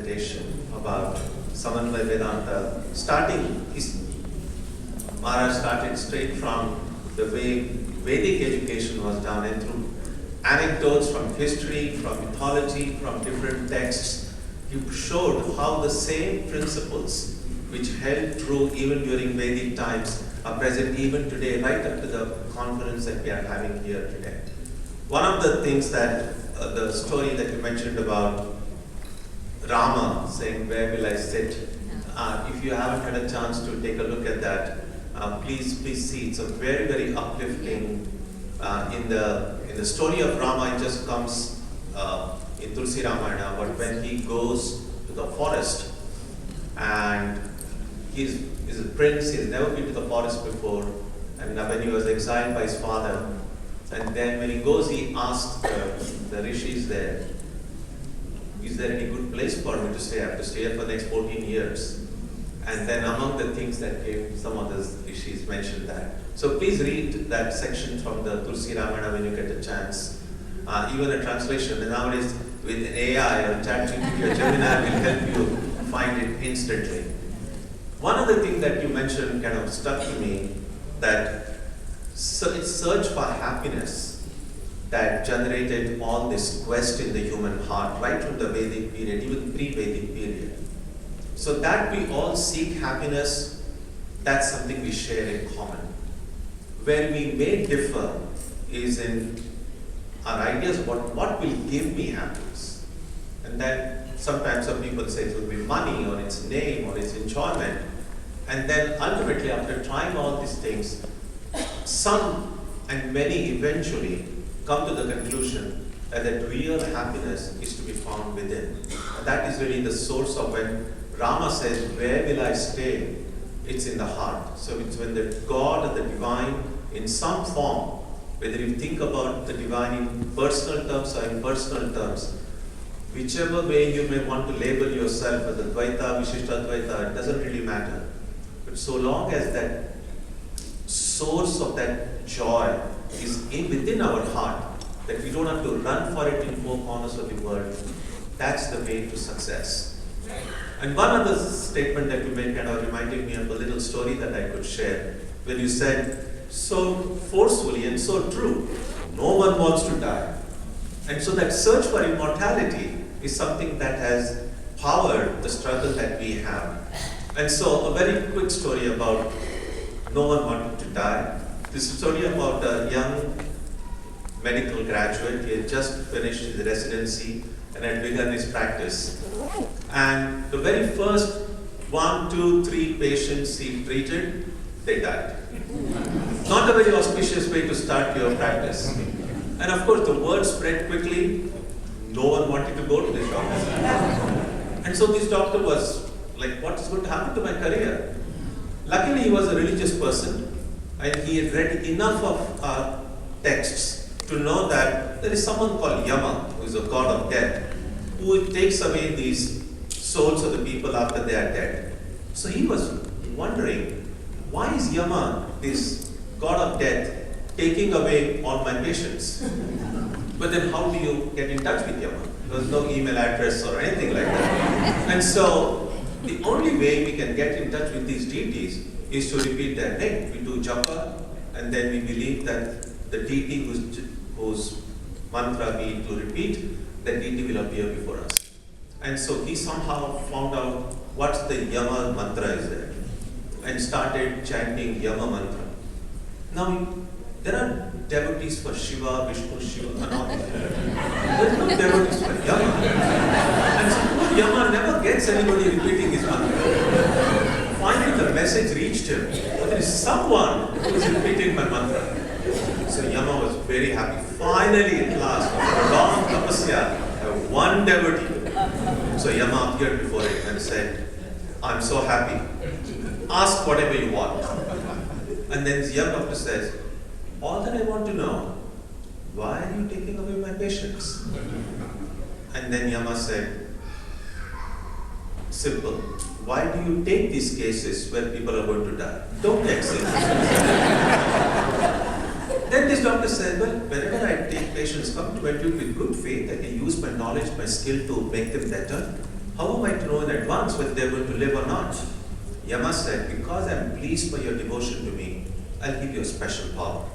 presentation about Samanvaya Vedanta, Maharaj started straight from the way Vedic education was done, and through anecdotes from history, from mythology, from different texts, he showed how the same principles which held true even during Vedic times are present even today, right up to the conference that we are having here today. One of the things that, the story that you mentioned about Rama saying, "Where will I sit?" If you haven't had a chance to take a look at that, please see. It's a very, very uplifting. In the story of Rama, it just comes in Tulsi Ramayana, but when he goes to the forest and he's a prince, he's never been to the forest before, and when he was exiled by his father, and then when he goes, he asks the rishis there, "Is there any good place for me to stay? I have to stay here for the next 14 years. And then among the things that came, some of the rishis mentioned that. So please read that section from the Tulsi Ramayana when you get a chance. Even a translation, and nowadays with AI or ChatGPT or Gemini will help you find it instantly. One of the things that you mentioned kind of stuck to me, that it's search for happiness that generated all this quest in the human heart, right from the Vedic period, even pre-Vedic period. So that we all seek happiness, that's something we share in common. Where we may differ is in our ideas of what will give me happiness. And then sometimes some people say it will be money, or its name, or its enjoyment. And then ultimately, after trying all these things, some and many eventually come to the conclusion that real happiness is to be found within. And that is really the source of when Rama says, "Where will I stay?" It's in the heart. So it's when the God or the divine in some form, whether you think about the divine in personal terms or impersonal terms, whichever way you may want to label yourself as Advaita, Vishishtadvaita, it doesn't really matter. But so long as that source of that joy is within our heart, that we don't have to run for it in four corners of the world, that's the way to success. And one other statement that you made kind of reminded me of a little story that I could share, when you said so forcefully and so true, no one wants to die. And so that search for immortality is something that has powered the struggle that we have. And so a very quick story about no one wanting to die. This story about a young medical graduate. He had just finished his residency and had begun his practice. And the very first 1, 2, 3 patients he treated, they died. Not a very auspicious way to start your practice. And of course, the word spread quickly. No one wanted to go to this doctor. And so this doctor was like, what's going to happen to my career? Luckily, he was a religious person, and he had read enough of texts to know that there is someone called Yama, who is a god of death, who takes away these souls of the people after they are dead. So he was wondering, why is Yama, this god of death, taking away all my patients? But then how do you get in touch with Yama? There was no email address or anything like that. And so the only way we can get in touch with these deities is to repeat their name. We do japa, and then we believe that the deity whose mantra we need to repeat, that deity will appear before us. And so he somehow found out what's the Yama mantra is there, and started chanting Yama mantra. Now, there are devotees for Shiva, Vishnu, Shiva, and all. There are no devotees for Yama. And so Yama never gets anybody repeating his mantra. Finally, the message reached him. But there is someone who is repeating my mantra. So Yama was very happy. Finally, at last, after a long tapasya, one devotee. So Yama appeared before him and said, "I'm so happy. Ask whatever you want." And then the young doctor says, "All that I want to know, why are you taking away my patients?" And then Yama said, "Simple. Why do you take these cases where people are going to die? Don't take sick." Then this doctor said, "Well, whenever I take patients, come to me with good faith, I can use my knowledge, my skill to make them better. How am I to know in advance whether they're going to live or not? Yama said, because I'm pleased by your devotion to me, I'll give you a special power.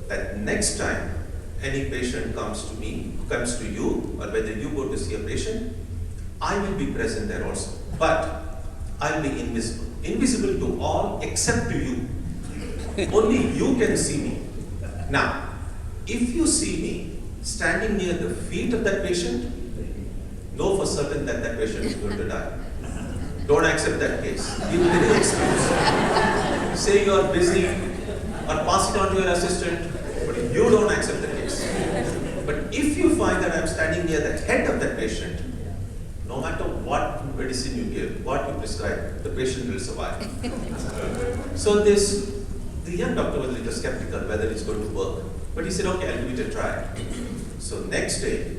That next time any patient comes to you, or whether you go to see a patient, I will be present there also. But I'll be invisible. Invisible to all except to you. Only you can see me. Now, if you see me standing near the feet of that patient, know for certain that that patient is going to die. Don't accept that case. Give any excuse. Say you are busy or pass it on to your assistant, but you don't accept the case. But if you find that I'm standing near the head of that patient, no matter what medicine you give, what you prescribe, the patient will survive. So the young doctor was a little skeptical whether it's going to work. But he said, okay, I'll give it a try. So next day,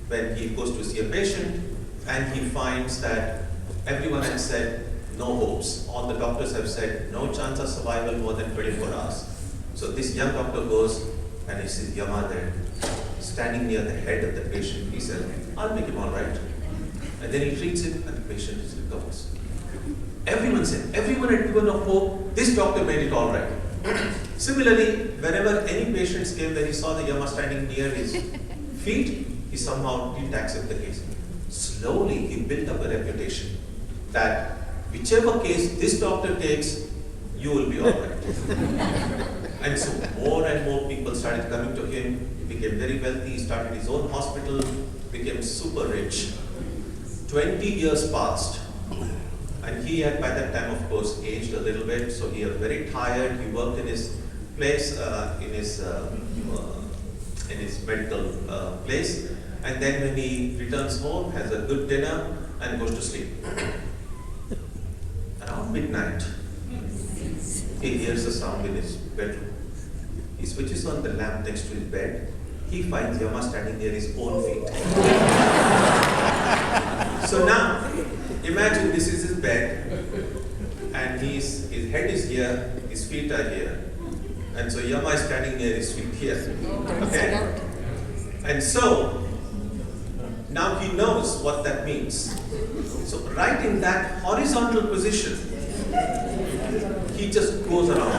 when he goes to see a patient and he finds that everyone has said no hopes. All the doctors have said no chance of survival more than 24 hours. So this young doctor goes and he sees Yama there, standing near the head of the patient. He said, I'll make him all right. And then he treats him and the patient recovers. Everyone had given up hope. This doctor made it all right. Similarly, whenever any patients came where he saw the Yama standing near his feet, he somehow didn't accept the case. Slowly, he built up a reputation that whichever case this doctor takes, you will be all right. And so more and more people started coming to him. He became very wealthy, he started his own hospital, became super rich. 20 years passed. And he had by that time, of course, aged a little bit, so he was very tired. He worked in his place, in his medical place. And then when he returns home, has a good dinner, and goes to sleep. Around midnight, he hears a sound in his bedroom. He switches on the lamp next to his bed. He finds Yama standing near his own feet. So now, imagine this is his bed, and his head is here, his feet are here. And so Yama is standing near his feet here. Okay? And so, now he knows what that means. So right in that horizontal position, he just goes around.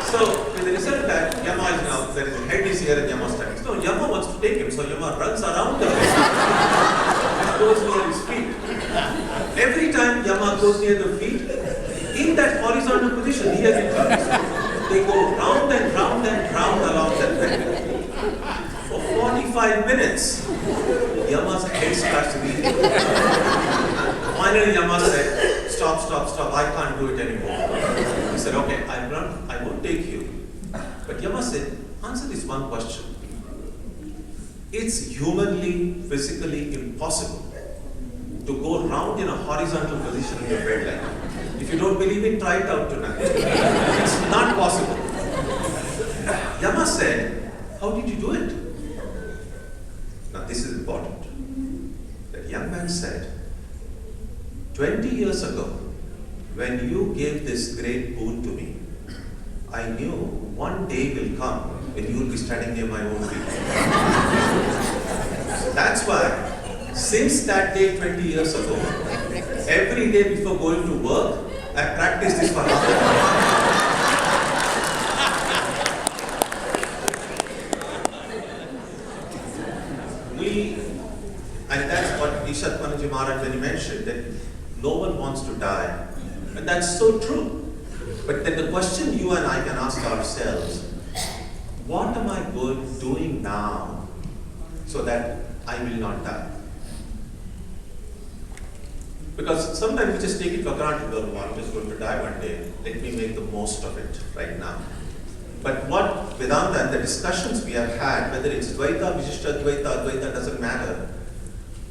So with the result that Yama is now, the head is here and Yama is standing. So Yama wants to take him, so Yama runs around the bed and goes near his feet. Every time Yama goes near the feet, in that horizontal position, here it comes. They go round and round and round along that bed. For 45 minutes, Yama's head starts to beat. Finally, Yama said, stop, I can't do it anymore. He said, okay, I won't take you. But Yama said, answer this one question. It's humanly, physically impossible to go round in a horizontal position in your bed like that. If you don't believe it, try it out tonight. It's not possible. Yama said, how did you do it? Now this is important. That young man said, 20 years ago, when you gave this great boon to me, I knew one day will come when you will be standing near my own feet. So that's why, since that day 20 years ago, every day before going to work, I practice this for half an hour. And that's what Ishatmananda Ji Maharaj, when he mentioned that no one wants to die. And that's so true. But then the question you and I can ask ourselves, what am I doing now so that I will not die? Because sometimes we just take it for granted, well, I'm just going to die one day. Let me make the most of it right now. But what Vedanta and the discussions we have had, whether it's Dvaita, Vishishta, Advaita doesn't matter.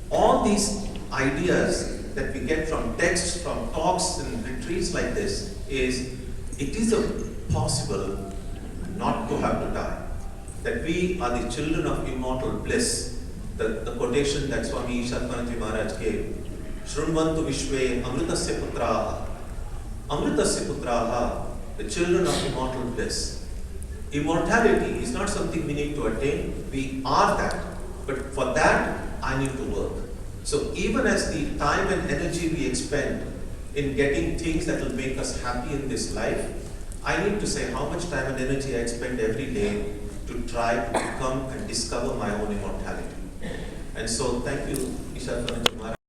All these ideas that we get from texts, from talks and retreats like this is, it is possible not to have to die. That we are the children of immortal bliss. The quotation that Swami Ishatmananda Ji Maharaj gave, Shrunvantu Vishwe Amritasya Putraha. Amritasya Putraha, the children of immortal bliss. Immortality is not something we need to attain. We are that. But for that, I need to work. So even as the time and energy we expend in getting things that will make us happy in this life, I need to say how much time and energy I expend every day to try to become and discover my own immortality. And so thank you, Ishatmananda Ji.